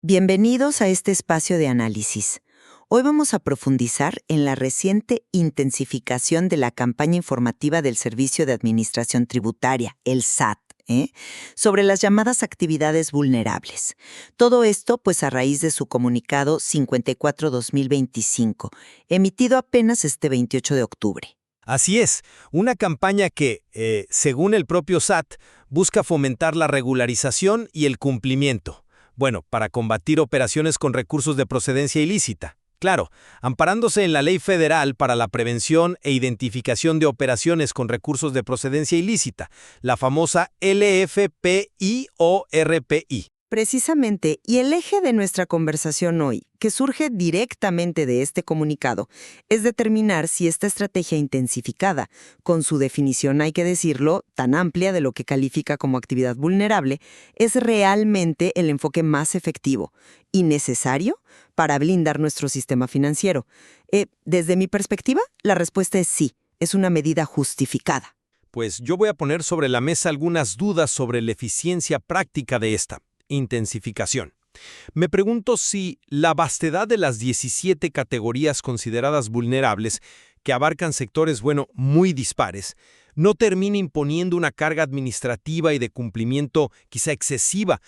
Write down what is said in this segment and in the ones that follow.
Bienvenidos a este espacio de análisis. Hoy vamos a profundizar en la reciente intensificación de la campaña informativa del Servicio de Administración Tributaria, el SAT, sobre las llamadas actividades vulnerables. Todo esto, pues, a raíz de su comunicado 54-2025, emitido apenas este 28 de octubre. Así es, una campaña que, según el propio SAT, busca fomentar la regularización y el cumplimiento. Bueno, para combatir operaciones con recursos de procedencia ilícita. Claro, amparándose en la Ley Federal para la Prevención e Identificación de Operaciones con Recursos de Procedencia Ilícita, la famosa LFPI-ORPI. Precisamente, y el eje de nuestra conversación hoy, que surge directamente de este comunicado, es determinar si esta estrategia intensificada, con su definición, hay que decirlo, tan amplia de lo que califica como actividad vulnerable, es realmente el enfoque más efectivo y necesario para blindar nuestro sistema financiero. Desde mi perspectiva, la respuesta es sí, es una medida justificada. Pues yo voy a poner sobre la mesa algunas dudas sobre la eficiencia práctica de esta intensificación. Me pregunto si la vastedad de las 17 categorías consideradas vulnerables, que abarcan sectores, muy dispares, no termina imponiendo una carga administrativa y de cumplimiento quizá excesiva,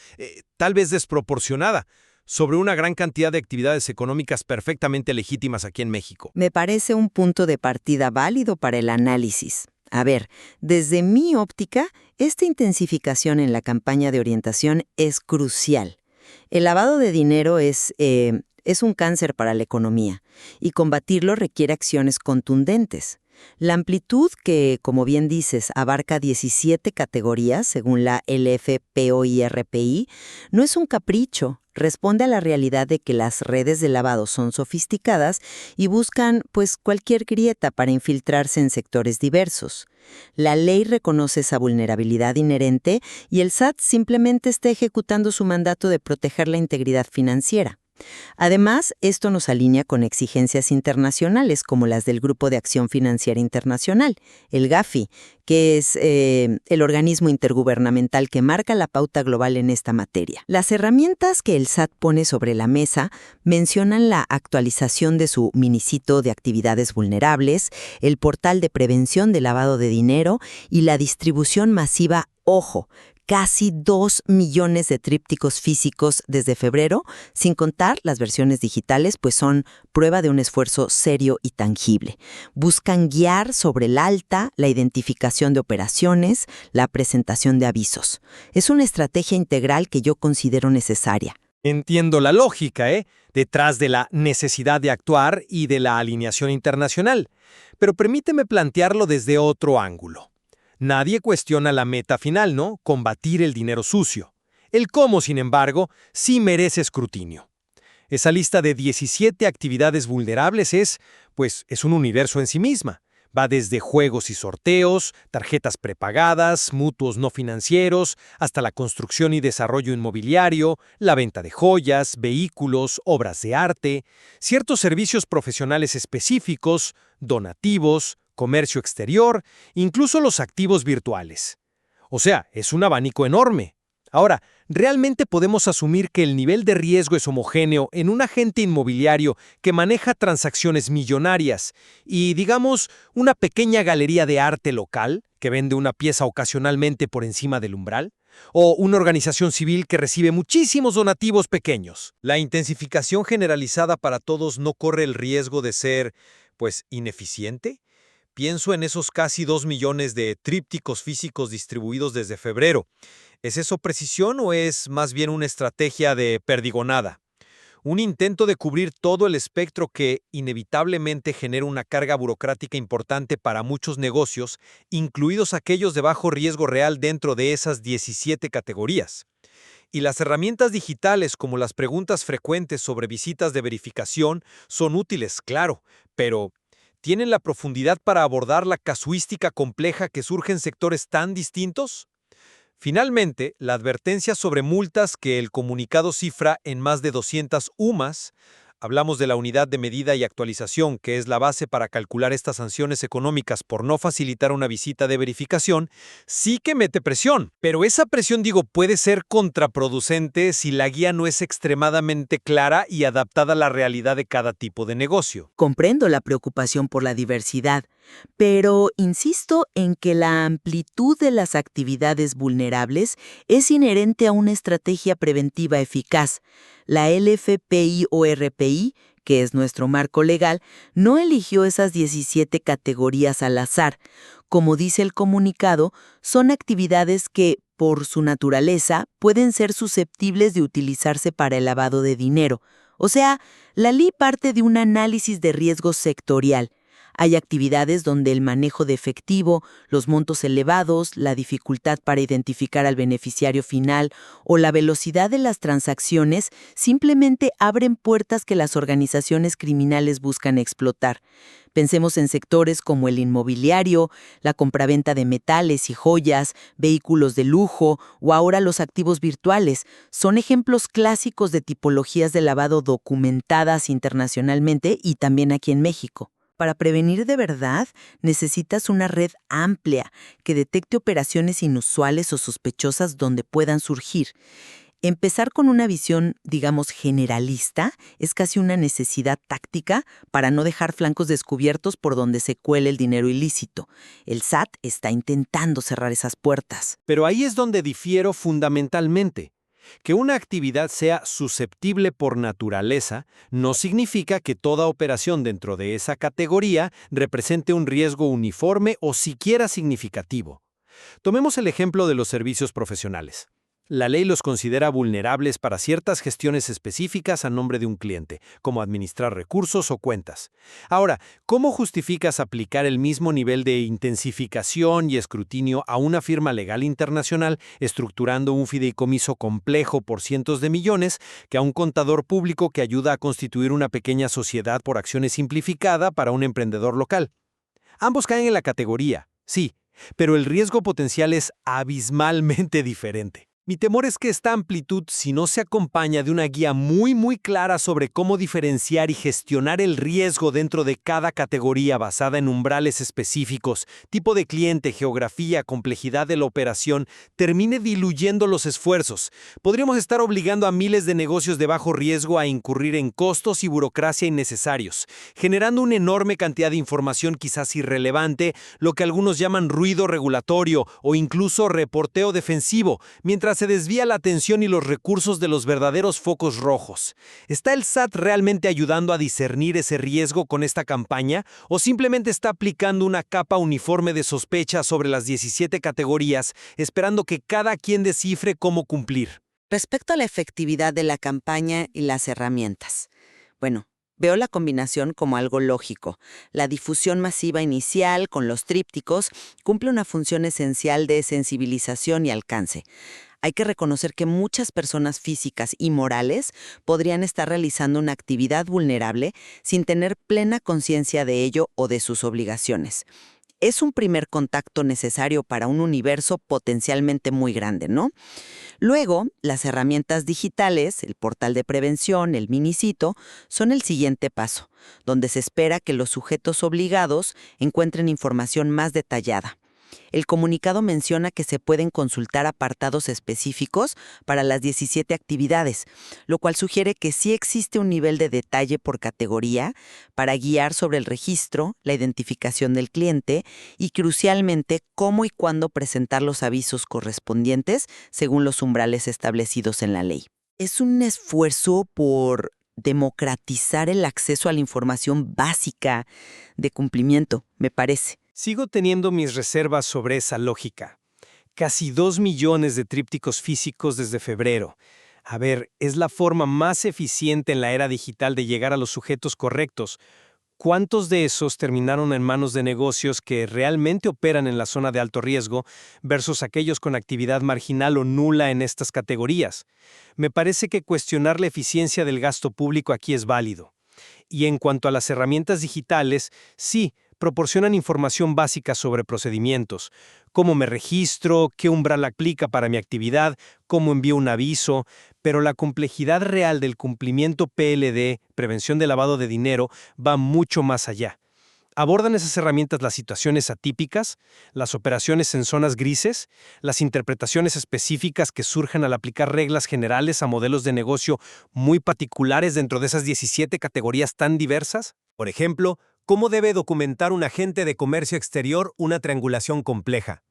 tal vez desproporcionada, sobre una gran cantidad de actividades económicas perfectamente legítimas aquí en México. Me parece un punto de partida válido para el análisis. A ver, desde mi óptica, esta intensificación en la campaña de orientación es crucial. El lavado de dinero es un cáncer para la economía y combatirlo requiere acciones contundentes. La amplitud que, como bien dices, abarca 17 categorías según la LFPOIRPI, no es un capricho. Responde a la realidad de que las redes de lavado son sofisticadas y buscan, pues, cualquier grieta para infiltrarse en sectores diversos. La ley reconoce esa vulnerabilidad inherente y el SAT simplemente está ejecutando su mandato de proteger la integridad financiera. Además, esto nos alinea con exigencias internacionales como las del Grupo de Acción Financiera Internacional, el GAFI, que es el organismo intergubernamental que marca la pauta global en esta materia. Las herramientas que el SAT pone sobre la mesa mencionan la actualización de su minicito de actividades vulnerables, el portal de prevención de lavado de dinero y la distribución masiva, ojo, casi 2 millones de trípticos físicos desde febrero, sin contar las versiones digitales, pues son prueba de un esfuerzo serio y tangible. Buscan guiar sobre el alta, la identificación de operaciones, la presentación de avisos. Es una estrategia integral que yo considero necesaria. Entiendo la lógica, detrás de la necesidad de actuar y de la alineación internacional, pero permíteme plantearlo desde otro ángulo. Nadie cuestiona la meta final, ¿no? Combatir el dinero sucio. El cómo, sin embargo, sí merece escrutinio. Esa lista de 17 actividades vulnerables es un universo en sí misma. Va desde juegos y sorteos, tarjetas prepagadas, mutuos no financieros, hasta la construcción y desarrollo inmobiliario, la venta de joyas, vehículos, obras de arte, ciertos servicios profesionales específicos, donativos, comercio exterior, incluso los activos virtuales. O sea, es un abanico enorme. Ahora, ¿realmente podemos asumir que el nivel de riesgo es homogéneo en un agente inmobiliario que maneja transacciones millonarias y, digamos, una pequeña galería de arte local que vende una pieza ocasionalmente por encima del umbral? ¿O una organización civil que recibe muchísimos donativos pequeños? La intensificación generalizada para todos no corre el riesgo de ser, ineficiente. Pienso en esos casi 2 millones de trípticos físicos distribuidos desde febrero. ¿Es eso precisión o es más bien una estrategia de perdigonada? Un intento de cubrir todo el espectro que inevitablemente genera una carga burocrática importante para muchos negocios, incluidos aquellos de bajo riesgo real dentro de esas 17 categorías. Y las herramientas digitales como las preguntas frecuentes sobre visitas de verificación son útiles, claro, pero ¿tienen la profundidad para abordar la casuística compleja que surge en sectores tan distintos? Finalmente, la advertencia sobre multas que el comunicado cifra en más de 200 UMAS Hablamos de la unidad de medida y actualización, que es la base para calcular estas sanciones económicas por no facilitar una visita de verificación, sí que mete presión. Pero esa presión, puede ser contraproducente si la guía no es extremadamente clara y adaptada a la realidad de cada tipo de negocio. Comprendo la preocupación por la diversidad, pero insisto en que la amplitud de las actividades vulnerables es inherente a una estrategia preventiva eficaz. La LFPI-ORPI, que es nuestro marco legal, no eligió esas 17 categorías al azar. Como dice el comunicado, son actividades que, por su naturaleza, pueden ser susceptibles de utilizarse para el lavado de dinero. O sea, la ley parte de un análisis de riesgo sectorial. Hay actividades donde el manejo de efectivo, los montos elevados, la dificultad para identificar al beneficiario final o la velocidad de las transacciones simplemente abren puertas que las organizaciones criminales buscan explotar. Pensemos en sectores como el inmobiliario, la compraventa de metales y joyas, vehículos de lujo o ahora los activos virtuales. Son ejemplos clásicos de tipologías de lavado documentadas internacionalmente y también aquí en México. Para prevenir de verdad, necesitas una red amplia que detecte operaciones inusuales o sospechosas donde puedan surgir. Empezar con una visión, generalista, es casi una necesidad táctica para no dejar flancos descubiertos por donde se cuele el dinero ilícito. El SAT está intentando cerrar esas puertas. Pero ahí es donde difiero fundamentalmente. Que una actividad sea susceptible por naturaleza no significa que toda operación dentro de esa categoría represente un riesgo uniforme o siquiera significativo. Tomemos el ejemplo de los servicios profesionales. La ley los considera vulnerables para ciertas gestiones específicas a nombre de un cliente, como administrar recursos o cuentas. Ahora, ¿cómo justificas aplicar el mismo nivel de intensificación y escrutinio a una firma legal internacional, estructurando un fideicomiso complejo por cientos de millones, que a un contador público que ayuda a constituir una pequeña sociedad por acciones simplificada para un emprendedor local? Ambos caen en la categoría, sí, pero el riesgo potencial es abismalmente diferente. Mi temor es que esta amplitud, si no se acompaña de una guía muy clara sobre cómo diferenciar y gestionar el riesgo dentro de cada categoría basada en umbrales específicos, tipo de cliente, geografía, complejidad de la operación, termine diluyendo los esfuerzos. Podríamos estar obligando a miles de negocios de bajo riesgo a incurrir en costos y burocracia innecesarios, generando una enorme cantidad de información quizás irrelevante, lo que algunos llaman ruido regulatorio o incluso reporteo defensivo, mientras se desvía la atención y los recursos de los verdaderos focos rojos. ¿Está el SAT realmente ayudando a discernir ese riesgo con esta campaña o simplemente está aplicando una capa uniforme de sospecha sobre las 17 categorías, esperando que cada quien descifre cómo cumplir? Respecto a la efectividad de la campaña y las herramientas. Veo la combinación como algo lógico. La difusión masiva inicial con los trípticos cumple una función esencial de sensibilización y alcance. Hay que reconocer que muchas personas físicas y morales podrían estar realizando una actividad vulnerable sin tener plena conciencia de ello o de sus obligaciones. Es un primer contacto necesario para un universo potencialmente muy grande, ¿no? Luego, las herramientas digitales, el portal de prevención, el minicito, son el siguiente paso, donde se espera que los sujetos obligados encuentren información más detallada. El comunicado menciona que se pueden consultar apartados específicos para las 17 actividades, lo cual sugiere que sí existe un nivel de detalle por categoría para guiar sobre el registro, la identificación del cliente y, crucialmente, cómo y cuándo presentar los avisos correspondientes según los umbrales establecidos en la ley. Es un esfuerzo por democratizar el acceso a la información básica de cumplimiento, me parece. Sigo teniendo mis reservas sobre esa lógica. Casi 2 millones de trípticos físicos desde febrero. Es la forma más eficiente en la era digital de llegar a los sujetos correctos. ¿Cuántos de esos terminaron en manos de negocios que realmente operan en la zona de alto riesgo versus aquellos con actividad marginal o nula en estas categorías? Me parece que cuestionar la eficiencia del gasto público aquí es válido. Y en cuanto a las herramientas digitales, sí, proporcionan información básica sobre procedimientos, cómo me registro, qué umbral aplica para mi actividad, cómo envío un aviso, pero la complejidad real del cumplimiento PLD, prevención de lavado de dinero, va mucho más allá. Abordan esas herramientas las situaciones atípicas, las operaciones en zonas grises, las interpretaciones específicas que surgen al aplicar reglas generales a modelos de negocio muy particulares dentro de esas 17 categorías tan diversas. Por ejemplo, ¿cómo debe documentar un agente de comercio exterior una triangulación compleja?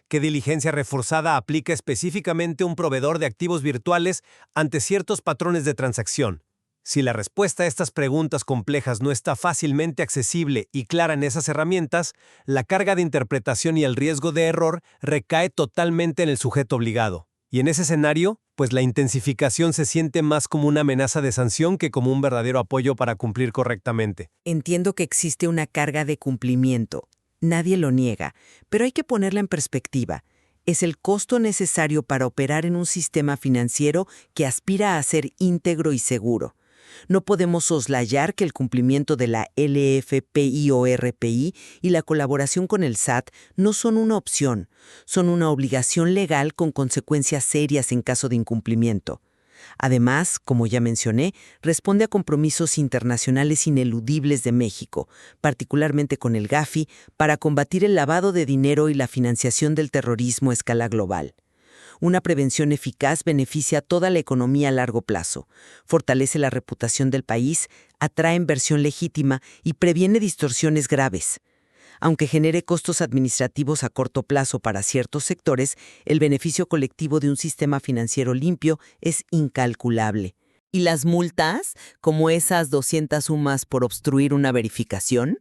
¿Qué diligencia reforzada aplica específicamente un proveedor de activos virtuales ante ciertos patrones de transacción? Si la respuesta a estas preguntas complejas no está fácilmente accesible y clara en esas herramientas, la carga de interpretación y el riesgo de error recae totalmente en el sujeto obligado. Y en ese escenario, pues la intensificación se siente más como una amenaza de sanción que como un verdadero apoyo para cumplir correctamente. Entiendo que existe una carga de cumplimiento. Nadie lo niega, pero hay que ponerla en perspectiva. Es el costo necesario para operar en un sistema financiero que aspira a ser íntegro y seguro. No podemos soslayar que el cumplimiento de la LFPI y la colaboración con el SAT no son una opción, son una obligación legal con consecuencias serias en caso de incumplimiento. Además, como ya mencioné, responde a compromisos internacionales ineludibles de México, particularmente con el Gafi, para combatir el lavado de dinero y la financiación del terrorismo a escala global. Una prevención eficaz beneficia a toda la economía a largo plazo, fortalece la reputación del país, atrae inversión legítima y previene distorsiones graves. Aunque genere costos administrativos a corto plazo para ciertos sectores, el beneficio colectivo de un sistema financiero limpio es incalculable. ¿Y las multas, como esas 200 sumas por obstruir una verificación?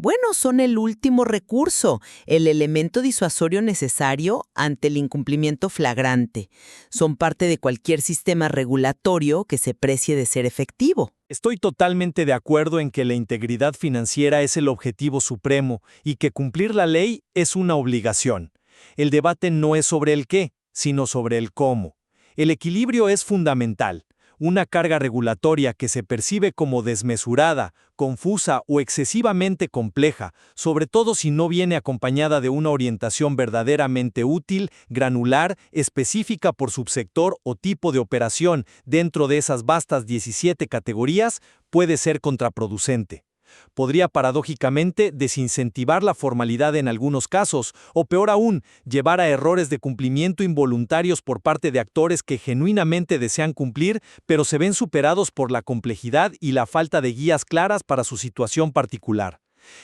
Bueno, son el último recurso, el elemento disuasorio necesario ante el incumplimiento flagrante. Son parte de cualquier sistema regulatorio que se precie de ser efectivo. Estoy totalmente de acuerdo en que la integridad financiera es el objetivo supremo y que cumplir la ley es una obligación. El debate no es sobre el qué, sino sobre el cómo. El equilibrio es fundamental. Una carga regulatoria que se percibe como desmesurada, confusa o excesivamente compleja, sobre todo si no viene acompañada de una orientación verdaderamente útil, granular, específica por subsector o tipo de operación dentro de esas vastas 17 categorías, puede ser contraproducente. Podría paradójicamente desincentivar la formalidad en algunos casos, o peor aún, llevar a errores de cumplimiento involuntarios por parte de actores que genuinamente desean cumplir, pero se ven superados por la complejidad y la falta de guías claras para su situación particular.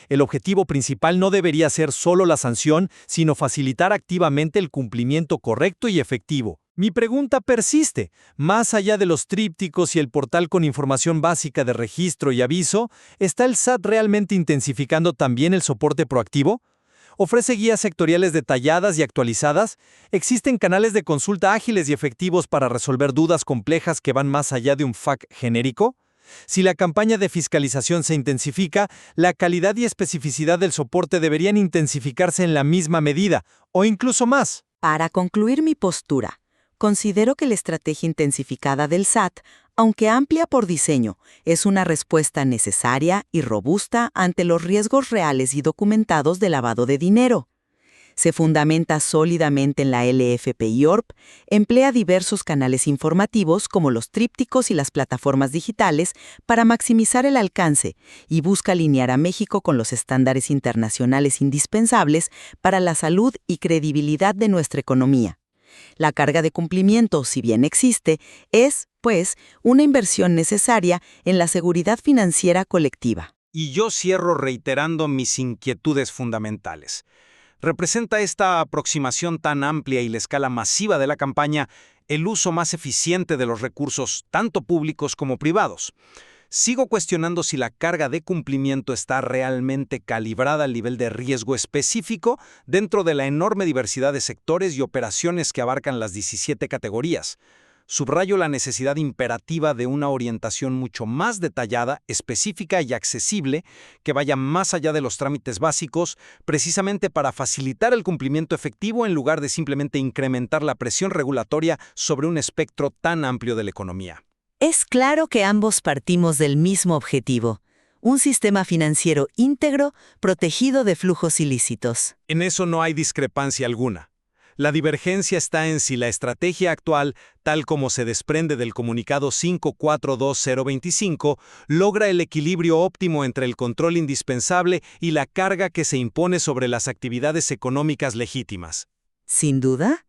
El objetivo principal no debería ser solo la sanción, sino facilitar activamente el cumplimiento correcto y efectivo. Mi pregunta persiste. Más allá de los trípticos y el portal con información básica de registro y aviso, ¿está el SAT realmente intensificando también el soporte proactivo? ¿Ofrece guías sectoriales detalladas y actualizadas? ¿Existen canales de consulta ágiles y efectivos para resolver dudas complejas que van más allá de un FAQ genérico? Si la campaña de fiscalización se intensifica, la calidad y especificidad del soporte deberían intensificarse en la misma medida, o incluso más. Para concluir mi postura, considero que la estrategia intensificada del SAT, aunque amplia por diseño, es una respuesta necesaria y robusta ante los riesgos reales y documentados de lavado de dinero. Se fundamenta sólidamente en la LFPI-ORP, emplea diversos canales informativos como los trípticos y las plataformas digitales para maximizar el alcance y busca alinear a México con los estándares internacionales indispensables para la salud y credibilidad de nuestra economía. La carga de cumplimiento, si bien existe, es, pues, una inversión necesaria en la seguridad financiera colectiva. Y yo cierro reiterando mis inquietudes fundamentales. ¿Representa esta aproximación tan amplia y la escala masiva de la campaña el uso más eficiente de los recursos, tanto públicos como privados? Sigo cuestionando si la carga de cumplimiento está realmente calibrada al nivel de riesgo específico dentro de la enorme diversidad de sectores y operaciones que abarcan las 17 categorías. Subrayo la necesidad imperativa de una orientación mucho más detallada, específica y accesible, que vaya más allá de los trámites básicos, precisamente para facilitar el cumplimiento efectivo en lugar de simplemente incrementar la presión regulatoria sobre un espectro tan amplio de la economía. Es claro que ambos partimos del mismo objetivo, un sistema financiero íntegro, protegido de flujos ilícitos. En eso no hay discrepancia alguna. La divergencia está en si la estrategia actual, tal como se desprende del comunicado 542025, logra el equilibrio óptimo entre el control indispensable y la carga que se impone sobre las actividades económicas legítimas. Sin duda,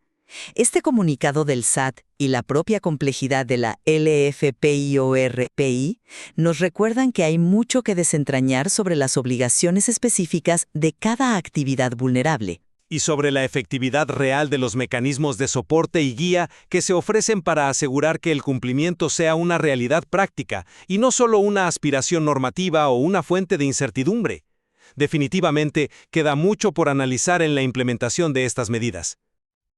este comunicado del SAT y la propia complejidad de la LFPIORPI nos recuerdan que hay mucho que desentrañar sobre las obligaciones específicas de cada actividad vulnerable. Y sobre la efectividad real de los mecanismos de soporte y guía que se ofrecen para asegurar que el cumplimiento sea una realidad práctica y no solo una aspiración normativa o una fuente de incertidumbre. Definitivamente, queda mucho por analizar en la implementación de estas medidas.